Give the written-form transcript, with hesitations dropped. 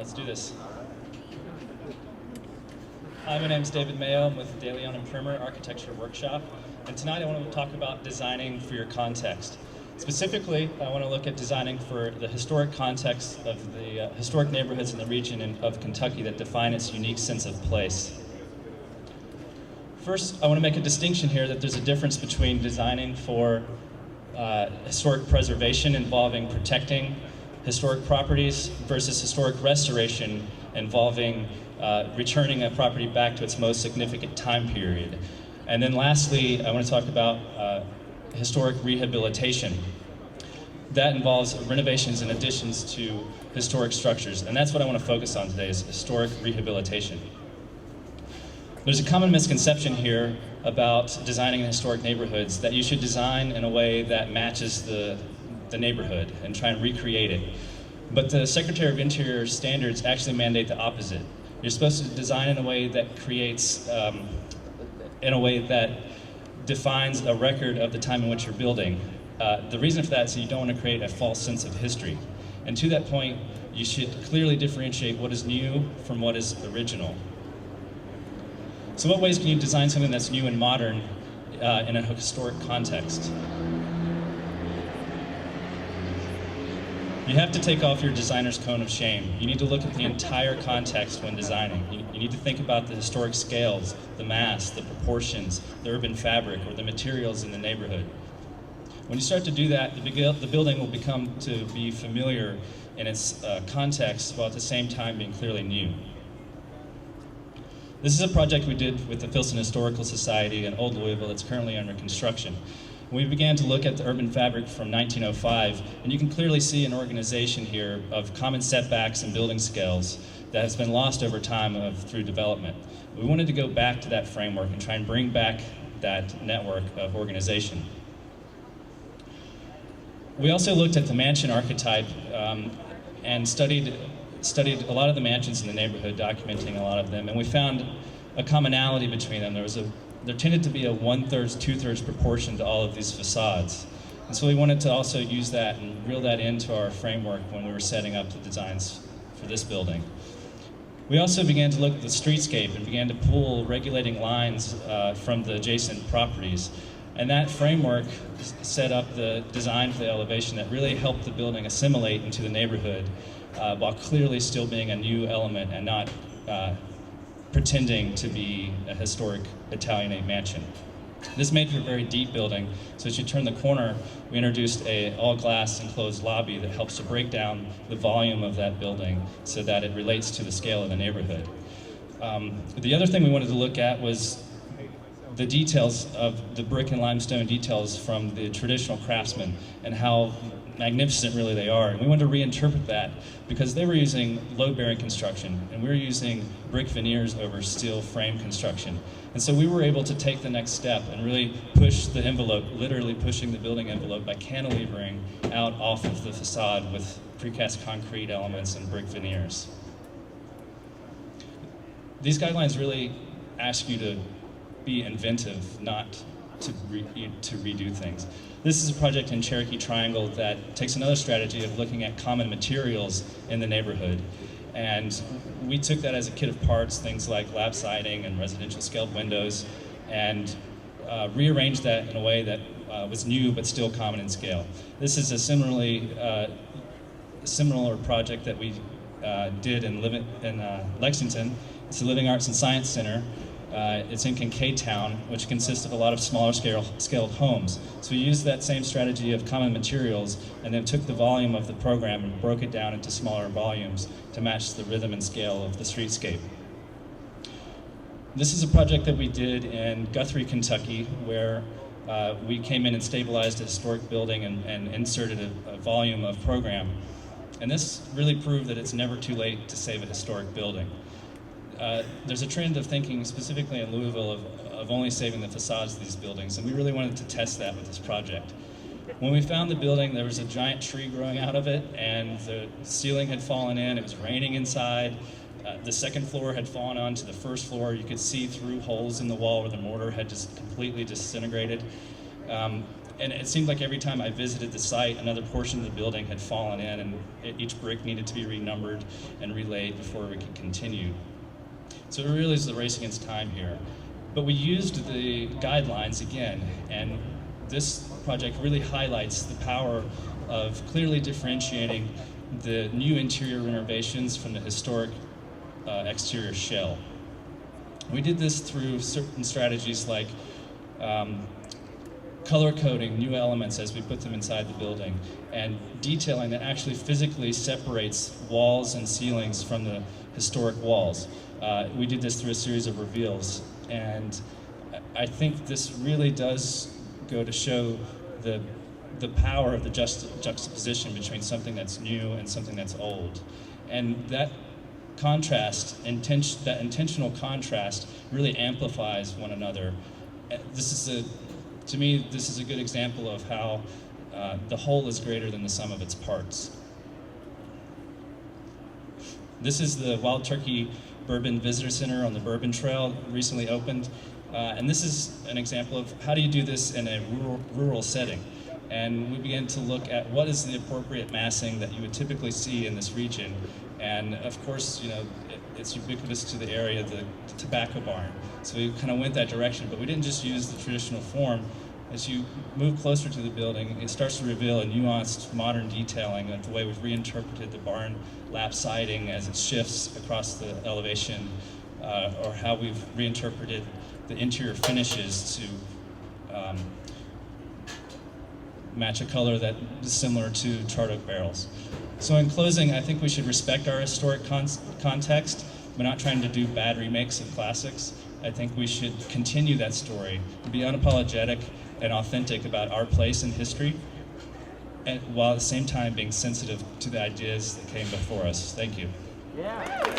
Let's do this. Hi, my name is David Mayo. I'm with De Leon and Primer Architecture Workshop. And tonight I want to talk about designing for your context. Specifically, I want to look at designing for the historic context of the historic neighborhoods in the region of Kentucky that define its unique sense of place. First, I want to make a distinction here that there's a difference between designing for historic preservation involving protecting historic properties versus historic restoration involving returning a property back to its most significant time period. And then lastly, I want to talk about historic rehabilitation. That involves renovations and additions to historic structures. And that's what I want to focus on today, is historic rehabilitation. There's a common misconception here about designing in historic neighborhoods, that you should design in a way that matches the neighborhood and try and recreate it. But the Secretary of Interior standards actually mandate the opposite. You're supposed to design in a way that creates, in a way that defines a record of the time in which you're building. The reason for that is that you don't want to create a false sense of history. And to that point, you should clearly differentiate what is new from what is original. So what ways can you design something that's new and modern in a historic context? You have to take off your designer's cone of shame. You need to look at the entire context when designing. You need to think about the historic scales, the mass, the proportions, the urban fabric, or the materials in the neighborhood. When you start to do that, the building will become to be familiar in its context, while at the same time being clearly new. This is a project we did with the Filson Historical Society in Old Louisville that's currently under construction. We began to look at the urban fabric from 1905, and you can clearly see an organization here of common setbacks and building scales that has been lost over time through development. We wanted to go back to that framework and try and bring back that network of organization. We also looked at the mansion archetype and studied a lot of the mansions in the neighborhood, documenting a lot of them, and we found a commonality between them. There tended to be a 1/3, 2/3 proportion to all of these facades. And so we wanted to also use that and reel that into our framework when we were setting up the designs for this building. We also began to look at the streetscape and began to pull regulating lines from the adjacent properties. And that framework set up the design for the elevation that really helped the building assimilate into the neighborhood while clearly still being a new element and not pretending to be a historic Italianate mansion. This made for a very deep building, so as you turn the corner, we introduced an all-glass enclosed lobby that helps to break down the volume of that building so that it relates to the scale of the neighborhood. The other thing we wanted to look at was the details of the brick and limestone details from the traditional craftsmen and how magnificent really they are. And we wanted to reinterpret that because they were using load-bearing construction and we were using brick veneers over steel frame construction. And so we were able to take the next step and really push the envelope, literally pushing the building envelope by cantilevering out off of the facade with precast concrete elements and brick veneers. These guidelines really ask you to be inventive, not to redo things. This is a project in Cherokee Triangle that takes another strategy of looking at common materials in the neighborhood. And we took that as a kit of parts, things like lap siding and residential scaled windows, and rearranged that in a way that was new but still common in scale. This is a similar project that we did in Lexington. It's the Living Arts and Science Center. It's in Kincaid Town, which consists of a lot of smaller scaled homes. So we used that same strategy of common materials and then took the volume of the program and broke it down into smaller volumes to match the rhythm and scale of the streetscape. This is a project that we did in Guthrie, Kentucky, where we came in and stabilized a historic building and inserted a volume of program. And this really proved that it's never too late to save a historic building. There's a trend of thinking, specifically in Louisville, of only saving the facades of these buildings, and we really wanted to test that with this project. When we found the building, there was a giant tree growing out of it, and the ceiling had fallen in, it was raining inside, the second floor had fallen onto the first floor, you could see through holes in the wall where the mortar had just completely disintegrated. and it seemed like every time I visited the site, another portion of the building had fallen in, and each brick needed to be renumbered and relaid before we could continue. So it really is the race against time here. But we used the guidelines again, and this project really highlights the power of clearly differentiating the new interior renovations from the historic exterior shell. We did this through certain strategies like color coding new elements as we put them inside the building, and detailing that actually physically separates walls and ceilings from the historic walls. We did this through a series of reveals, and I think this really does go to show the power of the juxtaposition between something that's new and something that's old. And that contrast, that intentional contrast, really amplifies one another. To me, this is a good example of how the whole is greater than the sum of its parts. This is the Wild Turkey Bourbon Visitor Center on the Bourbon Trail, recently opened. And this is an example of how do you do this in a rural setting. And we began to look at what is the appropriate massing that you would typically see in this region. And of course, it's ubiquitous to the area, the tobacco barn. So we kind of went that direction, but we didn't just use the traditional form. As you move closer to the building, it starts to reveal a nuanced modern detailing of the way we've reinterpreted the barn lap siding as it shifts across the elevation, or how we've reinterpreted the interior finishes to match a color that is similar to charred oak barrels. So in closing, I think we should respect our historic context. We're not trying to do bad remakes of classics. I think we should continue that story, and be unapologetic and authentic about our place in history, and while at the same time being sensitive to the ideas that came before us. Thank you. Yeah.